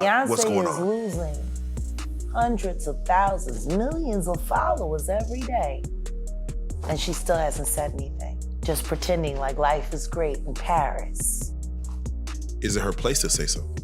What's going Beyoncé is on? losing hundreds of thousands, millions of followers every day. And she still hasn't said anything, just pretending like life is great in Paris. Is it her place to say so?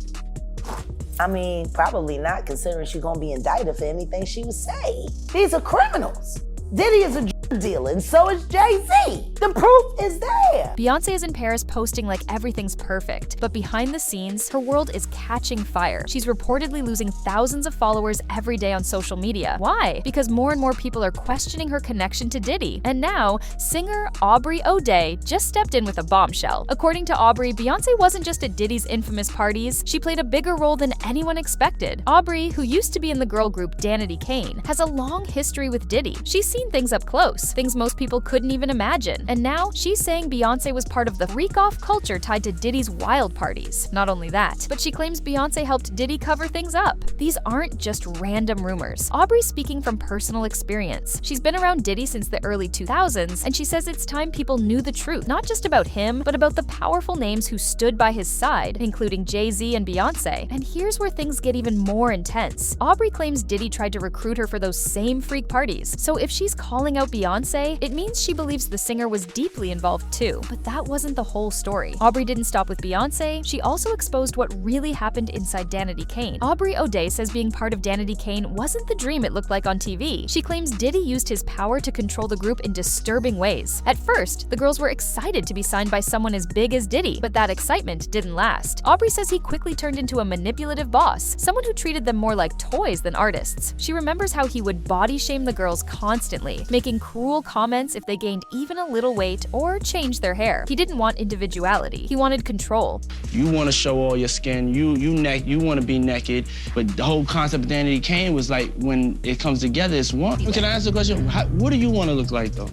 I mean, probably not, considering she's gonna be indicted for anything she would say. These are criminals. Diddy is a drug dealer, and so is Jay-Z. The proof is there. Beyoncé is in Paris posting like everything's perfect, but behind the scenes, her world is catching fire. She's reportedly losing thousands of followers every day on social media. Why? Because more and more people are questioning her connection to Diddy. And now, singer Aubrey O'Day just stepped in with a bombshell. According to Aubrey, Beyoncé wasn't just at Diddy's infamous parties, she played a bigger role than anyone expected. Aubrey, who used to be in the girl group Danity Kane, has a long history with Diddy. She's seen things up close, things most people couldn't even imagine. And now, she's saying Beyoncé was part of the freak-off culture tied to Diddy's wild parties. Not only that, but she claims Beyoncé helped Diddy cover things up. These aren't just random rumors. Aubrey's speaking from personal experience. She's been around Diddy since the early 2000s, and she says it's time people knew the truth, not just about him, but about the powerful names who stood by his side, including Jay-Z and Beyoncé. And here's where things get even more intense. Aubrey claims Diddy tried to recruit her for those same freak parties. So if she's calling out Beyoncé, it means she believes the singer was deeply involved too. But that wasn't the whole story. Aubrey didn't stop with Beyoncé, she also exposed what really happened inside Danity Kane. Aubrey O'Day says being part of Danity Kane wasn't the dream it looked like on TV. She claims Diddy used his power to control the group in disturbing ways. At first, the girls were excited to be signed by someone as big as Diddy, but that excitement didn't last. Aubrey says he quickly turned into a manipulative boss, someone who treated them more like toys than artists. She remembers how he would body shame the girls constantly, making cruel comments if they gained even a little weight or changed their hair. He didn't want individuality. He wanted control. You want to show all your skin. You want to be naked. But the whole concept of Danity Kane was like, when it comes together, it's one. Can I ask a question? What do you want to look like, though?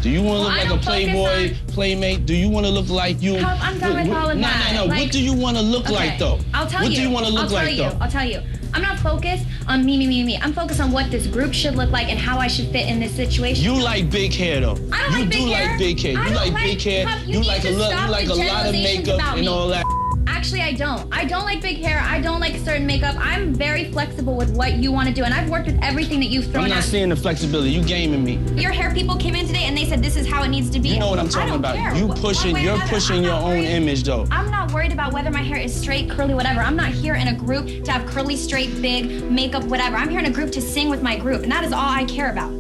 Do you want to look like a playboy, playmate? Do you want to look like you? I'm done with all of that. No. Like, what do you want to look like, though? I'll tell you. What do you want to look like, though? I'll tell you. I'm not focused on me. I'm focused on what this group should look like and how I should fit in this situation. You like big hair, though. I don't like big hair. You do like big hair. You like big hair. You like a lot of makeup and all that. Actually, I don't. I don't like big hair. I don't like certain makeup. I'm very flexible with what you want to do, and I've worked with everything that you've thrown I'm not at seeing the flexibility. You gaming me. Your hair people came in today and they said this is how it needs to be. You know what I'm talking about. You're pushing your own image, though. I'm not worried about whether my hair is straight, curly, whatever. I'm not here in a group to have curly, straight, big, makeup, whatever. I'm here in a group to sing with my group, and that is all I care about.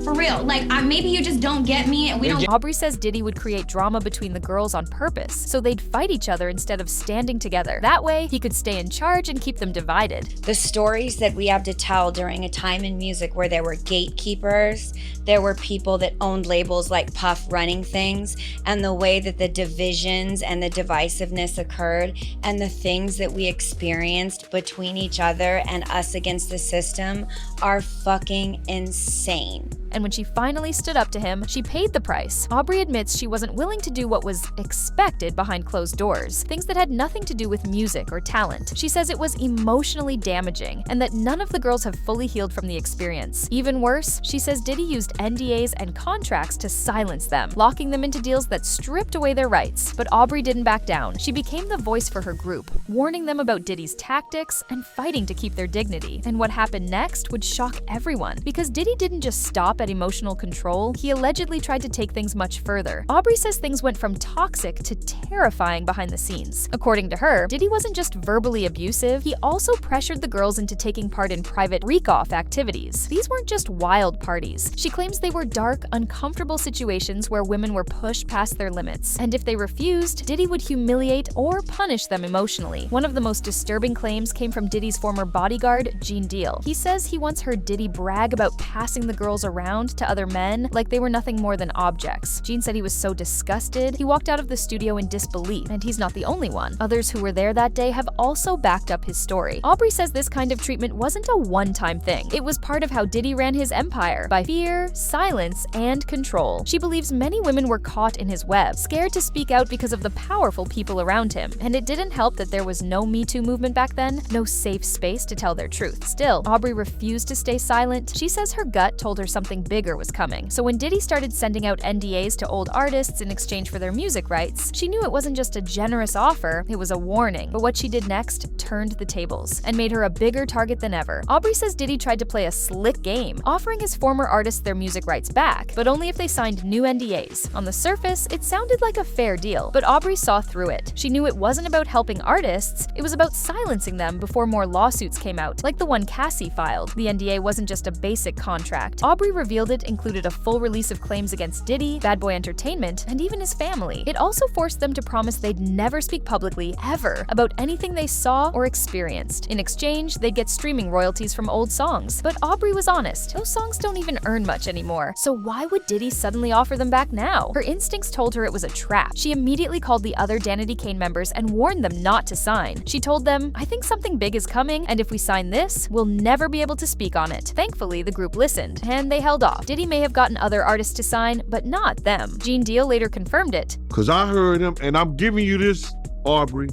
For real, like, maybe you just don't get me and we don't. Aubrey says Diddy would create drama between the girls on purpose, so they'd fight each other instead of standing together. That way, he could stay in charge and keep them divided. The stories that we have to tell during a time in music where there were gatekeepers, there were people that owned labels like Puff running things, and the way that the divisions and the divisiveness occurred, and the things that we experienced between each other and us against the system are fucking insane. And when she finally stood up to him, she paid the price. Aubrey admits she wasn't willing to do what was expected behind closed doors, things that had nothing to do with music or talent. She says it was emotionally damaging, and that none of the girls have fully healed from the experience. Even worse, she says Diddy used NDAs and contracts to silence them, locking them into deals that stripped away their rights. But Aubrey didn't back down. She became the voice for her group, warning them about Diddy's tactics and fighting to keep their dignity. And what happened next would shock everyone, because Diddy didn't just stop at emotional control, he allegedly tried to take things much further. Aubrey says things went from toxic to terrifying behind the scenes. According to her, Diddy wasn't just verbally abusive, he also pressured the girls into taking part in private freak-off activities. These weren't just wild parties. She claims they were dark, uncomfortable situations where women were pushed past their limits, and if they refused, Diddy would humiliate or punish them emotionally. One of the most disturbing claims came from Diddy's former bodyguard, Gene Deal. He says he once heard Diddy brag about passing the girls around to other men like they were nothing more than objects. Gene said he was so disgusted, he walked out of the studio in disbelief, and he's not the only one. Others who were there that day have also backed up his story. Aubrey says this kind of treatment wasn't a one-time thing. It was part of how Diddy ran his empire, by fear, silence, and control. She believes many women were caught in his web, scared to speak out because of the powerful people around him, and it didn't help that there was no Me Too movement back then, no safe space to tell their truth. Still, Aubrey refused to stay silent. She says her gut told her something something bigger was coming. So when Diddy started sending out NDAs to old artists in exchange for their music rights, she knew it wasn't just a generous offer, it was a warning. But what she did next turned the tables and made her a bigger target than ever. Aubrey says Diddy tried to play a slick game, offering his former artists their music rights back, but only if they signed new NDAs. On the surface, it sounded like a fair deal, but Aubrey saw through it. She knew it wasn't about helping artists, it was about silencing them before more lawsuits came out, like the one Cassie filed. The NDA wasn't just a basic contract. Aubrey revealed it included a full release of claims against Diddy, Bad Boy Entertainment, and even his family. It also forced them to promise they'd never speak publicly, ever, about anything they saw or experienced. In exchange, they'd get streaming royalties from old songs. But Aubrey was honest. Those songs don't even earn much anymore. So why would Diddy suddenly offer them back now? Her instincts told her it was a trap. She immediately called the other Danity Kane members and warned them not to sign. She told them, "I think something big is coming, and if we sign this, we'll never be able to speak on it." Thankfully, the group listened, and they held off. Diddy may have gotten other artists to sign, but not them. Gene Deal later confirmed it. Cause I heard him, and I'm giving you this, Aubrey.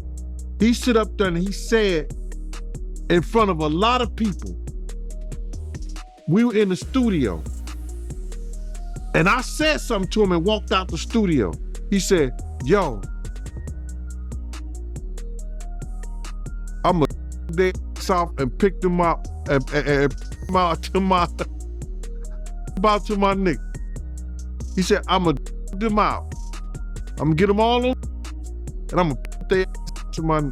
He stood up there and he said, in front of a lot of people, we were in the studio, and I said something to him and walked out the studio. He said, "Yo, I'm a their off and pick them up and out to my about to my nigga." He said, "I'm gonna them out. I'm gonna get them all on, and I'm gonna put their to my."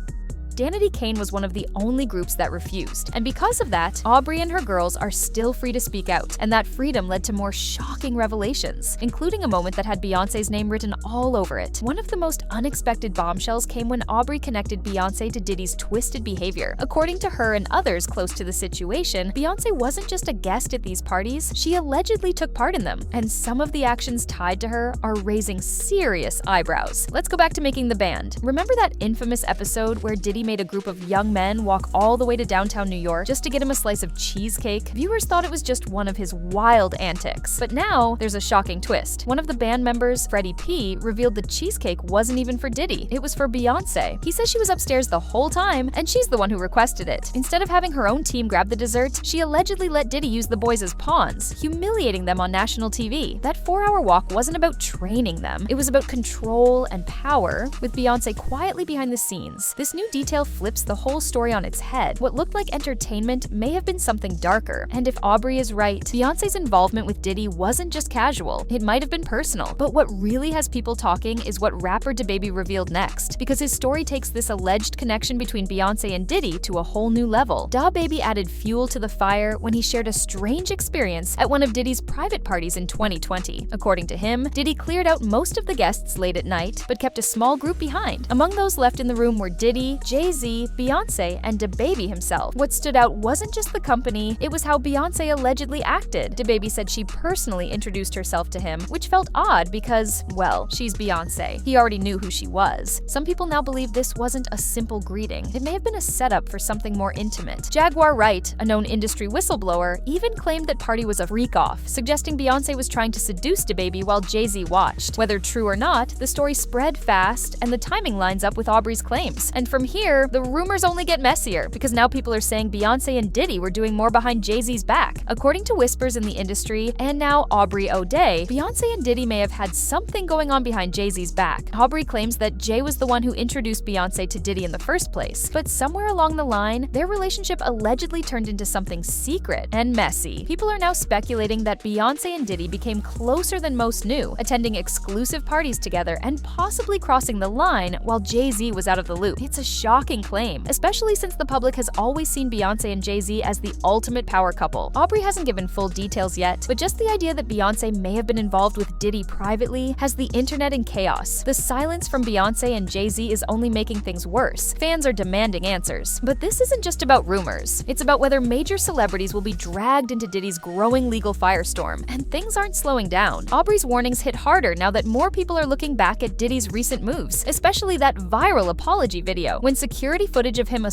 Danity Kane was one of the only groups that refused, and because of that, Aubrey and her girls are still free to speak out, and that freedom led to more shocking revelations, including a moment that had Beyoncé's name written all over it. One of the most unexpected bombshells came when Aubrey connected Beyoncé to Diddy's twisted behavior. According to her and others close to the situation, Beyoncé wasn't just a guest at these parties, she allegedly took part in them, and some of the actions tied to her are raising serious eyebrows. Let's go back to making the band. Remember that infamous episode where Diddy made a group of young men walk all the way to downtown New York just to get him a slice of cheesecake? Viewers thought it was just one of his wild antics. But now, there's a shocking twist. One of the band members, Freddie P, revealed the cheesecake wasn't even for Diddy. It was for Beyoncé. He says she was upstairs the whole time, and she's the one who requested it. Instead of having her own team grab the dessert, she allegedly let Diddy use the boys as pawns, humiliating them on national TV. That 4-hour walk wasn't about training them. It was about control and power, with Beyoncé quietly behind the scenes. This new detail flips the whole story on its head. What looked like entertainment may have been something darker. And if Aubrey is right, Beyoncé's involvement with Diddy wasn't just casual. It might have been personal. But what really has people talking is what rapper DaBaby revealed next, because his story takes this alleged connection between Beyoncé and Diddy to a whole new level. DaBaby added fuel to the fire when he shared a strange experience at one of Diddy's private parties in 2020. According to him, Diddy cleared out most of the guests late at night, but kept a small group behind. Among those left in the room were Diddy, Jay-Z, Beyoncé, and DaBaby himself. What stood out wasn't just the company, it was how Beyoncé allegedly acted. DaBaby said she personally introduced herself to him, which felt odd because, well, she's Beyoncé. He already knew who she was. Some people now believe this wasn't a simple greeting. It may have been a setup for something more intimate. Jaguar Wright, a known industry whistleblower, even claimed that party was a freak-off, suggesting Beyoncé was trying to seduce DaBaby while Jay-Z watched. Whether true or not, the story spread fast, and the timing lines up with Aubrey's claims. And from here, the rumors only get messier, because now people are saying Beyoncé and Diddy were doing more behind Jay-Z's back. According to whispers in the industry, and now Aubrey O'Day, Beyoncé and Diddy may have had something going on behind Jay-Z's back. Aubrey claims that Jay was the one who introduced Beyoncé to Diddy in the first place, but somewhere along the line, their relationship allegedly turned into something secret and messy. People are now speculating that Beyoncé and Diddy became closer than most knew, attending exclusive parties together and possibly crossing the line while Jay-Z was out of the loop. It's a shocking claim, especially since the public has always seen Beyoncé and Jay-Z as the ultimate power couple. Aubrey hasn't given full details yet, but just the idea that Beyoncé may have been involved with Diddy privately has the internet in chaos. The silence from Beyoncé and Jay-Z is only making things worse. Fans are demanding answers. But this isn't just about rumors. It's about whether major celebrities will be dragged into Diddy's growing legal firestorm, and things aren't slowing down. Aubrey's warnings hit harder now that more people are looking back at Diddy's recent moves, especially that viral apology video, when security footage of him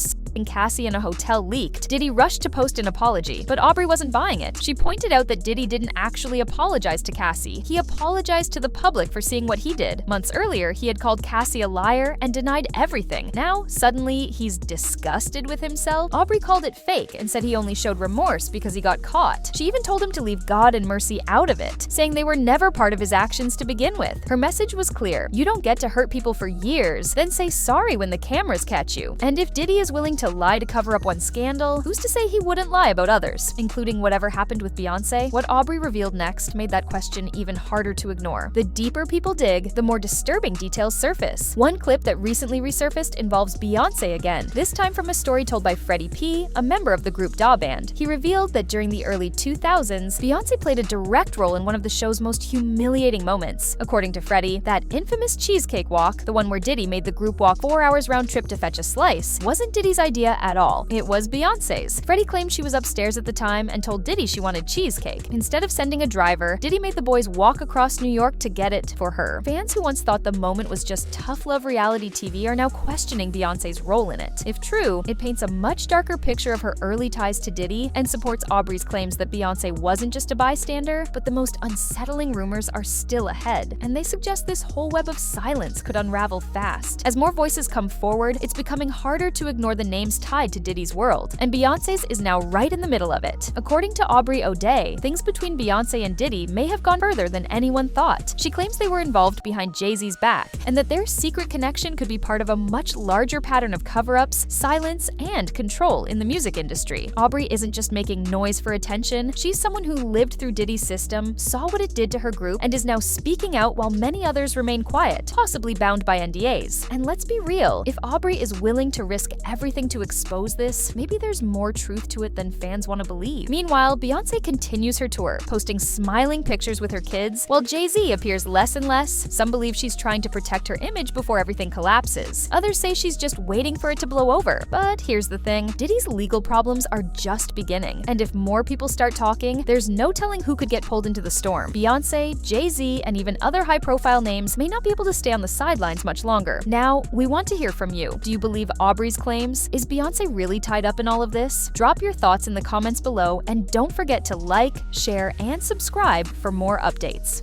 Cassie in a hotel leaked, Diddy rushed to post an apology, but Aubrey wasn't buying it. She pointed out that Diddy didn't actually apologize to Cassie. He apologized to the public for seeing what he did. Months earlier, he had called Cassie a liar and denied everything. Now, suddenly, he's disgusted with himself. Aubrey called it fake and said he only showed remorse because he got caught. She even told him to leave God and mercy out of it, saying they were never part of his actions to begin with. Her message was clear: you don't get to hurt people for years, then say sorry when the cameras catch you. And if Diddy is willing to lie to cover up one scandal, who's to say he wouldn't lie about others, including whatever happened with Beyoncé? What Aubrey revealed next made that question even harder to ignore. The deeper people dig, the more disturbing details surface. One clip that recently resurfaced involves Beyoncé again, this time from a story told by Freddie P., a member of the group Da Band. He revealed that during the early 2000s, Beyoncé played a direct role in one of the show's most humiliating moments. According to Freddie, that infamous cheesecake walk, the one where Diddy made the group walk 4 hours round trip to fetch a slice, wasn't Diddy's idea at all. It was Beyoncé's. Freddie claimed she was upstairs at the time and told Diddy she wanted cheesecake. Instead of sending a driver, Diddy made the boys walk across New York to get it for her. Fans who once thought the moment was just tough love reality TV are now questioning Beyoncé's role in it. If true, it paints a much darker picture of her early ties to Diddy and supports Aubrey's claims that Beyoncé wasn't just a bystander, but the most unsettling rumors are still ahead, and they suggest this whole web of silence could unravel fast. As more voices come forward, it's becoming harder to ignore the names tied to Diddy's world, and Beyoncé's is now right in the middle of it. According to Aubrey O'Day, things between Beyoncé and Diddy may have gone further than anyone thought. She claims they were involved behind Jay-Z's back, and that their secret connection could be part of a much larger pattern of cover-ups, silence, and control in the music industry. Aubrey isn't just making noise for attention, she's someone who lived through Diddy's system, saw what it did to her group, and is now speaking out while many others remain quiet, possibly bound by NDAs. And let's be real, if Aubrey is willing to risk everything to expose this, maybe there's more truth to it than fans want to believe. Meanwhile, Beyoncé continues her tour, posting smiling pictures with her kids, while Jay-Z appears less and less. Some believe she's trying to protect her image before everything collapses. Others say she's just waiting for it to blow over. But here's the thing, Diddy's legal problems are just beginning, and if more people start talking, there's no telling who could get pulled into the storm. Beyoncé, Jay-Z, and even other high-profile names may not be able to stay on the sidelines much longer. Now, we want to hear from you. Do you believe Aubrey's claims? Is Beyoncé really tied up in all of this? Drop your thoughts in the comments below, and don't forget to like, share, and subscribe for more updates.